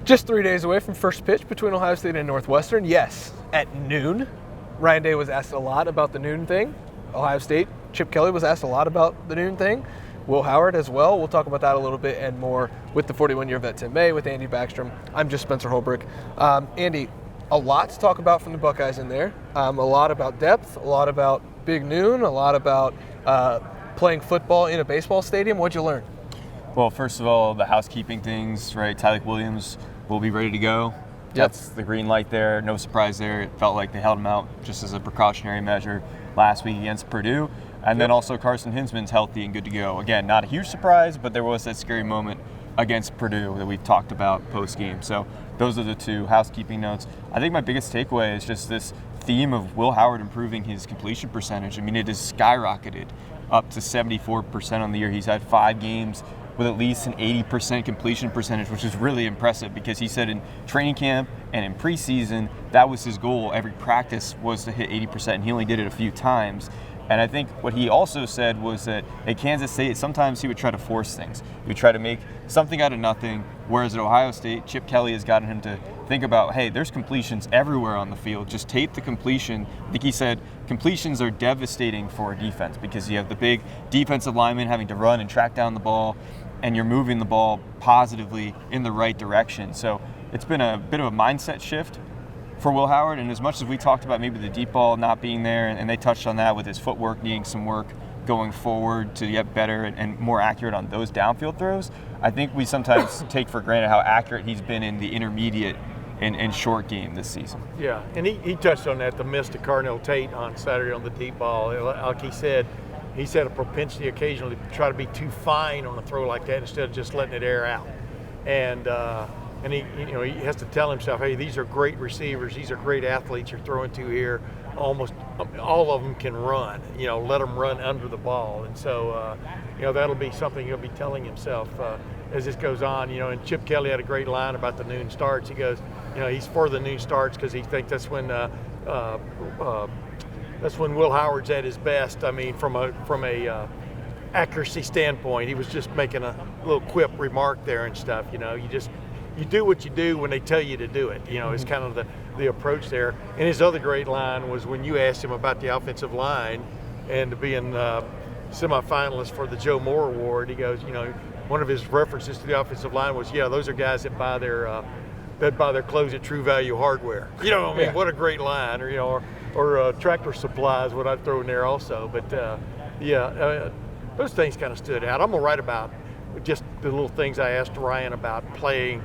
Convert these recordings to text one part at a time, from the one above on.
Just 3 days away from first pitch between Ohio State and Northwestern. Yes, at noon. Ryan Day was asked a lot about the noon thing. Ohio State, Chip Kelly was asked a lot about the noon thing. Will Howard as well. We'll talk about that a little bit and more with the 41-year vet Tim May, with Andy Backstrom. I'm just Spencer Holbrook. Andy, a lot to talk about from the Buckeyes in there. A lot about depth, a lot about big noon, a lot about playing football in a baseball stadium. What'd you learn? Well, first of all, the housekeeping things, right? Tyler Williams will be ready to go. That's the green light there. No surprise there. It felt like they held him out just as a precautionary measure last week against Purdue. And then also Carson Hinsman's healthy and good to go. Again, not a huge surprise, but there was that scary moment against Purdue that we've talked about post-game. So those are the two housekeeping notes. I think my biggest takeaway is just this theme of Will Howard improving his completion percentage. I mean, it has skyrocketed up to 74% on the year. He's had 5 games with at least an 80% completion percentage, which is really impressive because he said in training camp and in preseason, that was his goal. Every practice was to hit 80%, and he only did it a few times. And I think what he also said was that at Kansas State, sometimes he would try to force things. He would try to make something out of nothing, whereas at Ohio State, Chip Kelly has gotten him to think about, hey, there's completions everywhere on the field. Just tape the completion. I think he said completions are devastating for a defense because you have the big defensive lineman having to run and track down the ball, and you're moving the ball positively in the right direction. So it's been a bit of a mindset shift for Will Howard, and as much as we talked about maybe the deep ball not being there, and they touched on that with his footwork needing some work going forward to get better and more accurate on those downfield throws, I think we sometimes take for granted how accurate he's been in the intermediate and short game this season. Yeah, and he touched on that, the miss to Carnell Tate on Saturday on the deep ball. Like he said a propensity occasionally to try to be too fine on a throw like that instead of just letting it air out. And he has to tell himself, hey, these are great receivers. These are great athletes you're throwing to here. Almost all of them can run. Let them run under the ball. And so, that'll be something he'll be telling himself as this goes on. And Chip Kelly had a great line about the noon starts. He goes, he's for the noon starts because he thinks that's when Will Howard's at his best. I mean, from a accuracy standpoint, he was just making a little quip remark there and stuff. You do what you do when they tell you to do it. It's kind of the approach there. And his other great line was when you asked him about the offensive line and being semifinalist for the Joe Moore Award. He goes, one of his references to the offensive line was, those are guys that buy their clothes at True Value Hardware. Yeah. What a great line. Or Tractor Supply is what I'd throw in there also. But those things kind of stood out. I'm gonna write about just the little things I asked Ryan about playing.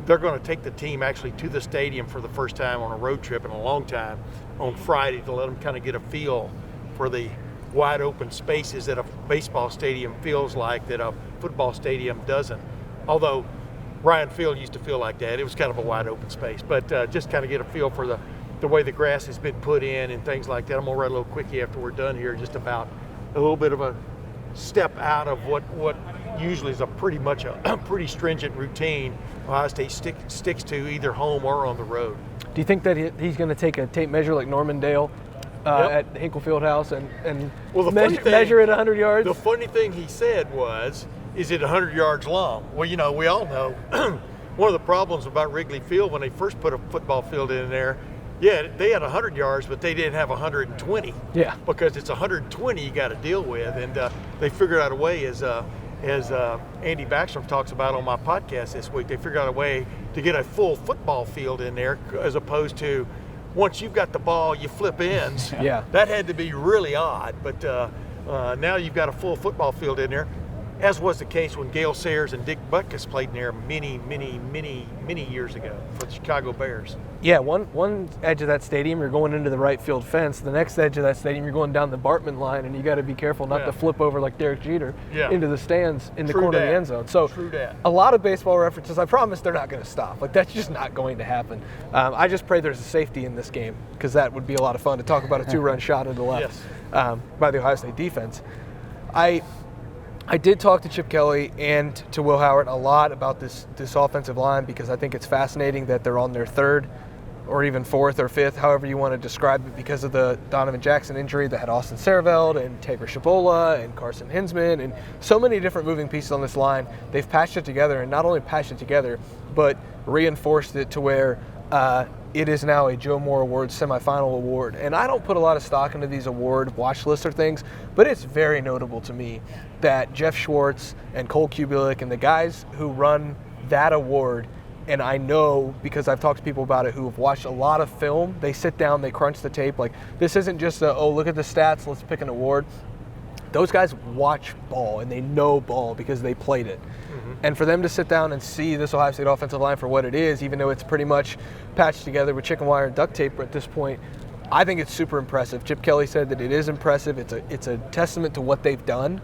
They're going to take the team actually to the stadium for the first time on a road trip in a long time on Friday to let them kind of get a feel for the wide open spaces that a baseball stadium feels like that a football stadium doesn't. Although Ryan Field used to feel like that. It was kind of a wide open space. But just kind of get a feel for the way the grass has been put in and things like that. I'm going to write a little quickie after we're done here just about a little bit of a step out of what usually is a pretty stringent routine Ohio State sticks to either home or on the road. Do you think that he's going to take a tape measure like Norman Dale at Hinkle Fieldhouse and measure it 100 yards? The funny thing he said is it 100 yards long? Well, we all know one of the problems about Wrigley Field when they first put a football field in there, they had 100 yards, but they didn't have 120. Yeah. Because it's 120 you got to deal with, and they figured out a way as Andy Backstrom talks about on my podcast this week, they figured out a way to get a full football field in there as opposed to once you've got the ball, you flip ends. Yeah. That had to be really odd, but now you've got a full football field in there, as was the case when Gale Sayers and Dick Butkus played in there many years ago for the Chicago Bears. Yeah, one edge of that stadium, you're going into the right field fence. The next edge of that stadium, you're going down the Bartman line, and you got to be careful not to flip over like Derek Jeter into the stands in the corner of the end zone. So a lot of baseball references. I promise they're not going to stop. Like, that's just not going to happen. I just pray there's a safety in this game because that would be a lot of fun to talk about a 2-run shot to the left by the Ohio State defense. I did talk to Chip Kelly and to Will Howard a lot about this offensive line because I think it's fascinating that they're on their third or even 4th or 5th, however you want to describe it, because of the Donovan Jackson injury that had Austin Sareveld and Tager Shabola and Carson Hinsman and so many different moving pieces on this line. They've patched it together, and not only patched it together, but reinforced it to where it is now a Joe Moore Award semifinal award. And I don't put a lot of stock into these award watch lists or things, but it's very notable to me that Jeff Schwartz and Cole Kubelik and the guys who run that award, and I know because I've talked to people about it who have watched a lot of film, they sit down, they crunch the tape. Like, this isn't just look at the stats, let's pick an award. Those guys watch ball and they know ball because they played it. Mm-hmm. And for them to sit down and see this Ohio State offensive line for what it is, even though it's pretty much patched together with chicken wire and duct tape at this point, I think it's super impressive. Chip Kelly said that it is impressive. It's a testament to what they've done,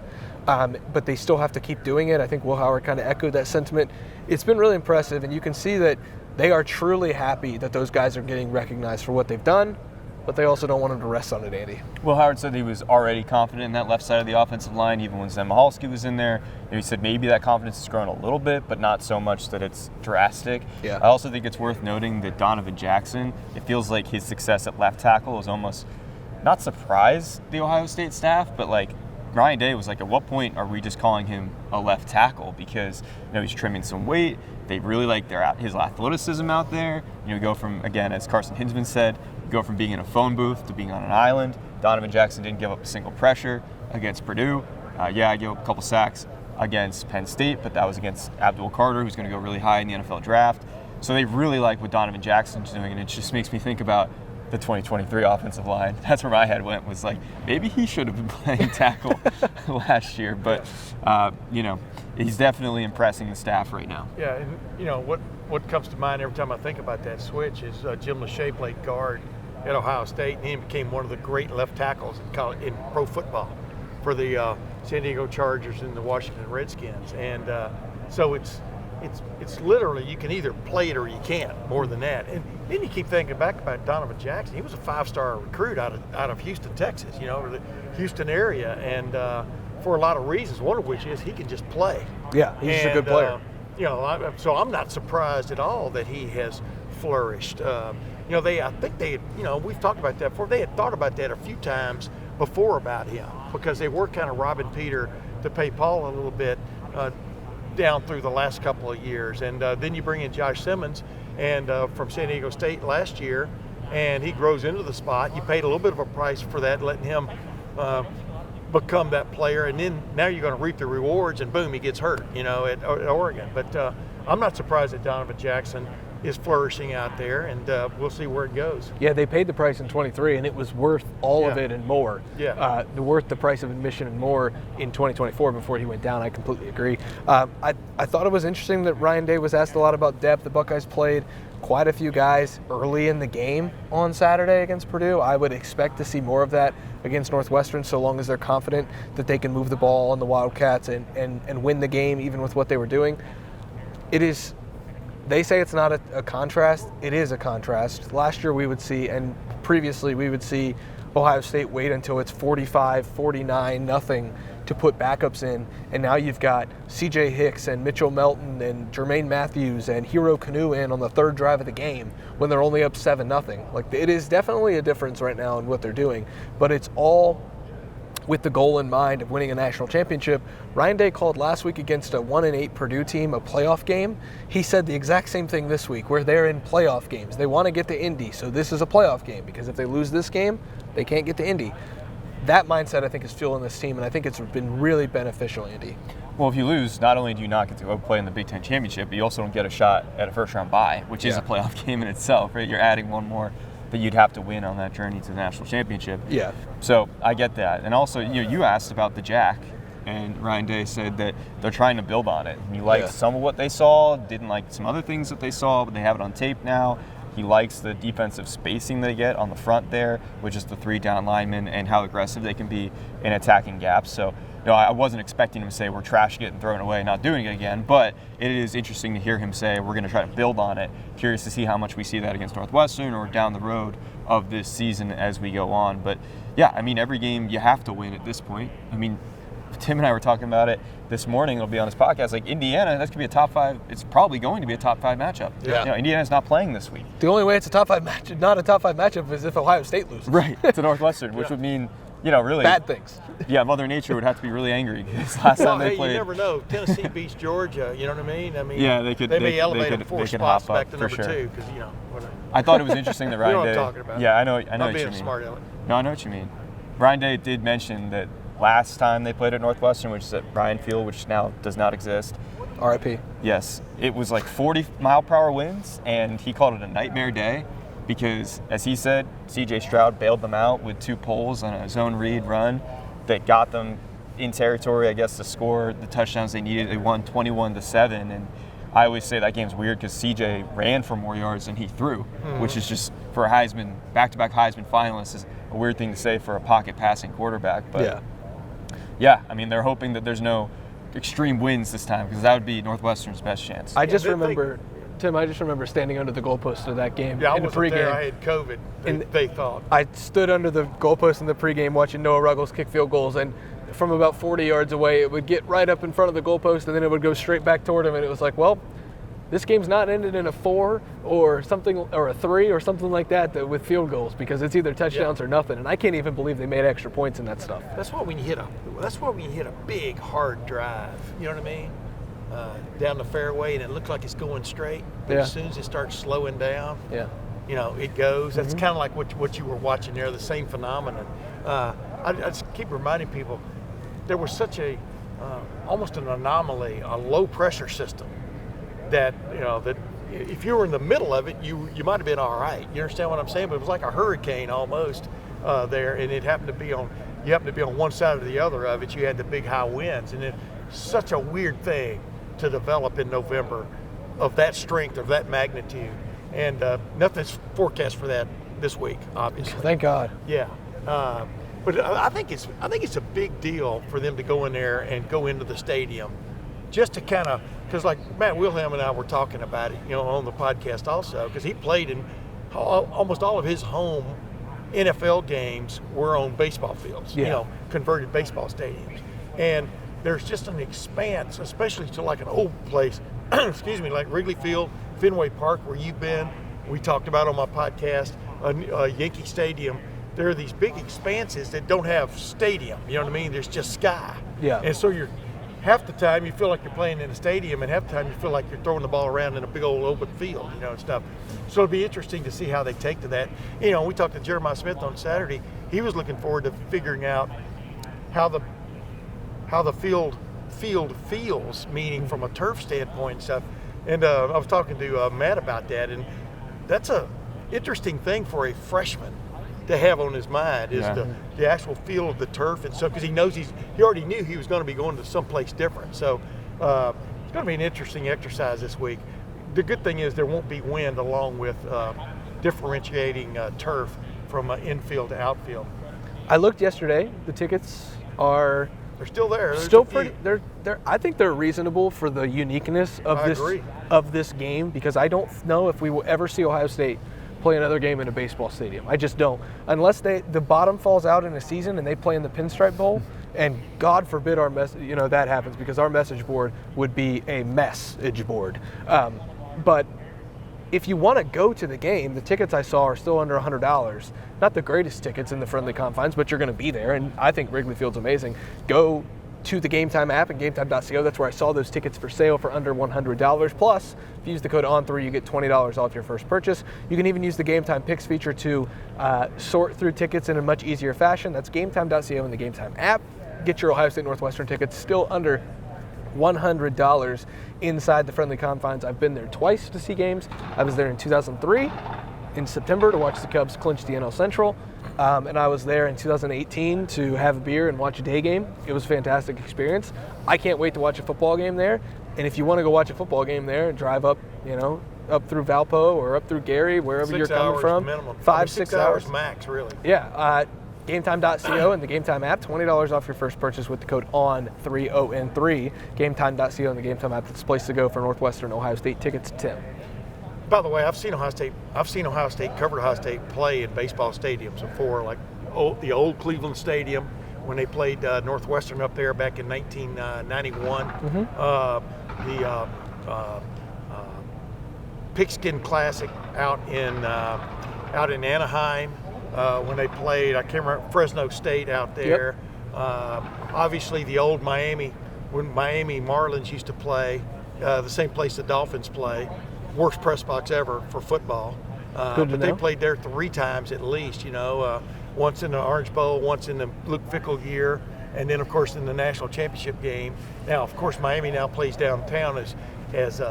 but they still have to keep doing it. I think Will Howard kind of echoed that sentiment. It's been really impressive, and you can see that they are truly happy that those guys are getting recognized for what they've done, but they also don't want them to rest on it, Andy. Will Howard said he was already confident in that left side of the offensive line, even when Zen Michalski was in there. He said maybe that confidence has grown a little bit, but not so much that it's drastic. Yeah. I also think it's worth noting that Donovan Jackson, it feels like his success at left tackle has almost not surprised the Ohio State staff, but like Ryan Day was like, at what point are we just calling him a left tackle? Because he's trimming some weight. They really like his athleticism out there. Go from, again, as Carson Hinsman said, go from being in a phone booth to being on an island. Donovan Jackson didn't give up a single pressure against Purdue. I gave up a couple sacks against Penn State, but that was against Abdul Carter, who's going to go really high in the NFL draft. So they really like what Donovan Jackson's doing, and it just makes me think about the 2023 offensive line. That's where my head went, was like, maybe he should have been playing tackle last year. But, he's definitely impressing the staff right now. Yeah, and what comes to mind every time I think about that switch is Jim Lachey played guard at Ohio State, and he became one of the great left tackles in pro football for the San Diego Chargers and the Washington Redskins. And so it's literally, you can either play it or you can't, more than that. And then you keep thinking back about Donovan Jackson. He was a 5-star recruit out of Houston, Texas, or the Houston area, and for a lot of reasons, one of which is he can just play. Yeah, he's a good player. So I'm not surprised at all that he has flourished. I think they, we've talked about that before. They had thought about that a few times before about him, because they were kind of robbing Peter to pay Paul a little bit down through the last couple of years. And then you bring in Josh Simmons and from San Diego State last year, and he grows into the spot. You paid a little bit of a price for that, letting him become that player, and then now you're going to reap the rewards, and boom, he gets hurt, at Oregon. But I'm not surprised that Donovan Jackson is flourishing out there, and we'll see where it goes. Yeah, they paid the price in 23, and it was worth all of it and more. Yeah. Worth the price of admission and more in 2024 before he went down. I completely agree. I thought it was interesting that Ryan Day was asked a lot about depth. The Buckeyes played quite a few guys early in the game on Saturday against Purdue. I would expect to see more of that against Northwestern, so long as they're confident that they can move the ball on the Wildcats and win the game, even with what they were doing. They say it's not a contrast. It is a contrast. Last year we would see, and previously we would see, Ohio State wait until it's 45, 49, nothing to put backups in. And now you've got C.J. Hicks and Mitchell Melton and Jermaine Matthews and Hero Kanu in on the third drive of the game when they're only up 7-0. Like, it is definitely a difference right now in what they're doing, but it's all with the goal in mind of winning a national championship. Ryan Day called last week against a 1-8 Purdue team a playoff game. He said the exact same thing this week, where they're in playoff games. They want to get to Indy, so this is a playoff game, because if they lose this game, they can't get to Indy. That mindset, I think, is fueling this team, and I think it's been really beneficial, Andy. Well, if you lose, not only do you not get to go play in the Big Ten Championship, but you also don't get a shot at a first-round bye, which is a playoff game in itself, right? You're adding one more that you'd have to win on that journey to the national championship. Yeah. So I get that. And also, you asked about the Jack, and Ryan Day said that they're trying to build on it. He liked some of what they saw, didn't like some other things that they saw, but they have it on tape now. He likes the defensive spacing they get on the front there, which is the 3 down linemen, and how aggressive they can be in attacking gaps. So, I wasn't expecting him to say we're trashing it and throwing it away, not doing it again, but it is interesting to hear him say we're going to try to build on it. Curious to see how much we see that against Northwestern or down the road of this season as we go on. But yeah, every game you have to win at this point. Tim and I were talking about it this morning. It'll be on this podcast. Like Indiana, that's gonna be a top 5. It's probably going to be a top 5 matchup. Yeah. You know, Indiana's not playing this week. The only way it's a top 5 match, not a top 5 matchup, is if Ohio State loses. Right. To Northwestern, which would mean, really bad things. Yeah, Mother Nature would have to be really angry because last time they played. You never know. Tennessee beats Georgia. You know what I mean? Yeah, they could. They may elevate them them 4 could spots hop back up, to for number sure. 2 because whatever. I thought it was interesting that Ryan You know what Day. I'm talking about. Yeah, I know I'm what being you mean. smart, Alex. No, I know what you mean. Ryan Day did mention that last time they played at Northwestern, which is at Ryan Field, which now does not exist. RIP. Yes, it was like 40-mile-per-hour winds, and he called it a nightmare day because, as he said, C.J. Stroud bailed them out with 2 poles on a zone read run that got them in territory, I guess, to score the touchdowns they needed. They won 21-7, and I always say that game's weird because C.J. ran for more yards than he threw, which is just, for a Heisman, back-to-back Heisman finalist, is a weird thing to say for a pocket passing quarterback. But yeah, I mean, they're hoping that there's no extreme winds this time because that would be Northwestern's best chance. I just remember, Tim, I just remember standing under the goalpost of that game Yeah, I in the wasn't pregame. there. I had COVID. They thought. I stood under the goalpost in the pregame watching Noah Ruggles kick field goals, and from about 40 yards away, it would get right up in front of the goalpost, and then it would go straight back toward him, and it was like, well, this game's not ended in a 4 or something, or a 3 or something like that with field goals, because it's either touchdowns or nothing, and I can't even believe they made extra points in that stuff. That's why when you hit a big hard drive, you know what I mean, down the fairway, and it looks like it's going straight, but as soon as it starts slowing down, it goes. That's kind of like what you were watching there, the same phenomenon. I just keep reminding people there was such a almost an anomaly, a low pressure system that that if you were in the middle of it, you might have been all right. You understand what I'm saying? But it was like a hurricane almost there, and it happened to be on one side or the other of it. You had the big high winds, and it's such a weird thing to develop in November of that strength, of that magnitude, and nothing's forecast for that this week, obviously. Thank God. Yeah. But I think it's a big deal for them to go in there and go into the stadium, just to kind of, because like Matt Wilhelm and I were talking about it, on the podcast also, because he played in almost all of his home NFL games were on baseball fields, converted baseball stadiums, and there's just an expanse, especially to like an old place, excuse me, like Wrigley Field, Fenway Park, where you've been. We talked about on my podcast, Yankee Stadium. There are these big expanses that don't have stadium. You know what I mean? There's just sky. Yeah. And so half the time you feel like you're playing in a stadium, and half the time you feel like you're throwing the ball around in a big old open field, and stuff. So it'll be interesting to see how they take to that. We talked to Jeremiah Smith on Saturday. He was looking forward to figuring out how the field feels, meaning from a turf standpoint and stuff. And I was talking to Matt about that, and that's a interesting thing for a freshman to have on his mind is the actual feel of the turf and stuff, because he knows he already knew he was going to be going to someplace different. So it's going to be an interesting exercise this week. The good thing is there won't be wind along with differentiating turf from infield to outfield. I looked yesterday. The tickets are they're still there. There's still pretty. They're. I think they're reasonable for the uniqueness of this game, because I don't know if we will ever see Ohio State play another game in a baseball stadium. I just don't, unless the bottom falls out in a season and they play in the Pinstripe Bowl, and God forbid that happens, because our message board would be a message board. But if you want to go to the game, the tickets I saw are still under $100. Not the greatest tickets in the friendly confines, but you're going to be there, and I think Wrigley Field's amazing. Go to the Game Time app and gametime.co. That's where I saw those tickets for sale for under $100. Plus, if you use the code ON3, you get $20 off your first purchase. You can even use the Game Time Picks feature to sort through tickets in a much easier fashion. That's gametime.co and the Game Time app. Get your Ohio State Northwestern tickets still under $100 inside the friendly confines. I've been there twice to see games. I was there in 2003 in September to watch the Cubs clinch the NL Central. And I was there in 2018 to have a beer and watch a day game. It was a fantastic experience. I can't wait to watch a football game there. And if you want to go watch a football game there, drive up, up through Valpo or up through Gary, wherever you're coming from. Minimum. 6 hours max, really. Yeah. GameTime.co and the Game Time app, $20 off your first purchase with the code ON3, ON3. GameTime.co and the Game Time app. That's the place to go for Northwestern Ohio State tickets, Tim. By the way, I've seen Ohio State covered Ohio State play in baseball stadiums before, like the old Cleveland Stadium, when they played Northwestern up there back in 1991. The Pigskin Classic out in Anaheim when they played. I can't remember, Fresno State out there. Obviously, the old Miami, when Miami Marlins used to play, the same place the Dolphins play. Worst press box ever for football. But they played there 3 times at least. Once in the Orange Bowl, once in the Luke Fickell year, and then of course in the national championship game. Now, of course, Miami now plays downtown as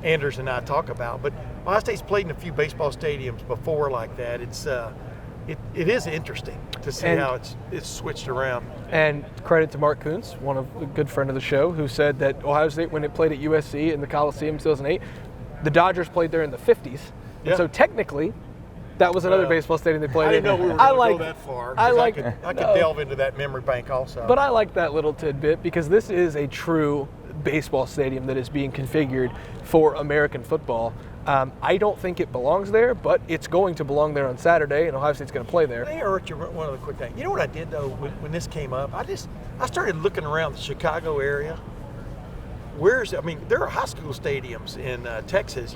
Anders and I talk about. But Ohio State's played in a few baseball stadiums before like that. It is interesting to see how it's switched around. And credit to Mark Kuntz, a good friend of the show, who said that Ohio State, when it played at USC in the Coliseum in 2008, the Dodgers played there in the 50s. And so technically, that was another baseball stadium they played in. I didn't know we were going to go that far. I could delve into that memory bank also. But I like that little tidbit because this is a true baseball stadium that is being configured for American football. I don't think it belongs there, but it's going to belong there on Saturday, and Ohio State's going to play there. Hey, Eric, one other quick thing. You know what I did, though, when this came up? I started looking around the Chicago area. There are high school stadiums in Texas,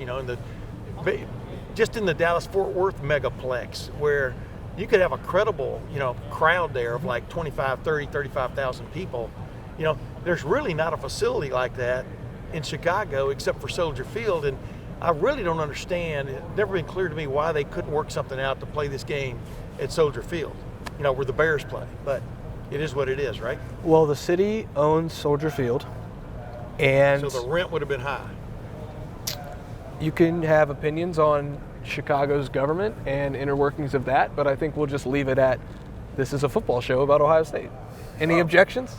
just in the Dallas-Fort Worth megaplex, where you could have a credible, crowd there of like 25, 30, 35,000 people. There's really not a facility like that in Chicago except for Soldier Field, and I really don't understand. It's never been clear to me why they couldn't work something out to play this game at Soldier Field, where the Bears play. But it is what it is, right? Well, the city owns Soldier Field, and so the rent would have been high. You can have opinions on Chicago's government and inner workings of that, but I think we'll just leave it at this is a football show about Ohio State. Any objections?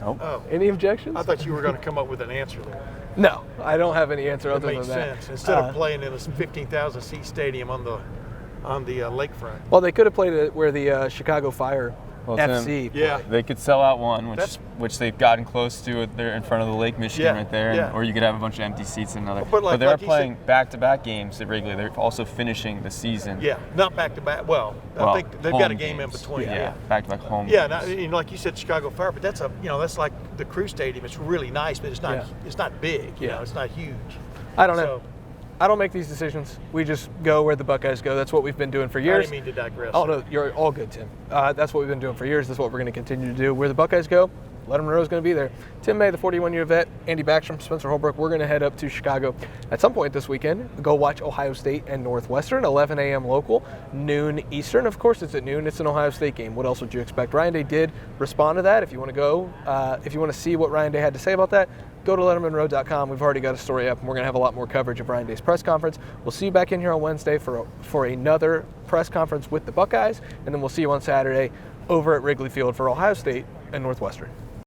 Nope. Oh. Any objections? I thought you were going to come up with an answer there. No, I don't have any answer other makes than that. Sense. Instead of playing in a 15,000 seat stadium on the lakefront. Well, they could have played it where the Chicago Fire FC. Yeah. They could sell out one, which they've gotten close to. They're in front of the Lake Michigan right there, or you could have a bunch of empty seats in another. But they're playing back-to-back games at Wrigley. They're also finishing the season. Yeah, not back-to-back. Well, I think they've got a game in between. Yeah, back-to-back home. Yeah, like you said, Chicago Fire, but that's that's like the Crew Stadium. It's really nice, but it's not. It's not big. It's not huge. I don't know. I don't make these decisions. We just go where the Buckeyes go. That's what we've been doing for years. I didn't mean to digress. Oh, no, you're all good, Tim. That's what we've been doing for years. That's what we're going to continue to do. Where the Buckeyes go, Lettermen Row is going to be there. Tim May, the 41-year vet, Andy Backstrom, Spencer Holbrook, we're going to head up to Chicago at some point this weekend. Go watch Ohio State and Northwestern, 11 a.m. local, noon Eastern. Of course, it's at noon. It's an Ohio State game. What else would you expect? Ryan Day did respond to that. If you want to go, if you want to see what Ryan Day had to say about that, go to lettermenrow.com. We've already got a story up, and we're going to have a lot more coverage of Ryan Day's press conference. We'll see you back in here on Wednesday for another press conference with the Buckeyes, and then we'll see you on Saturday over at Wrigley Field for Ohio State and Northwestern.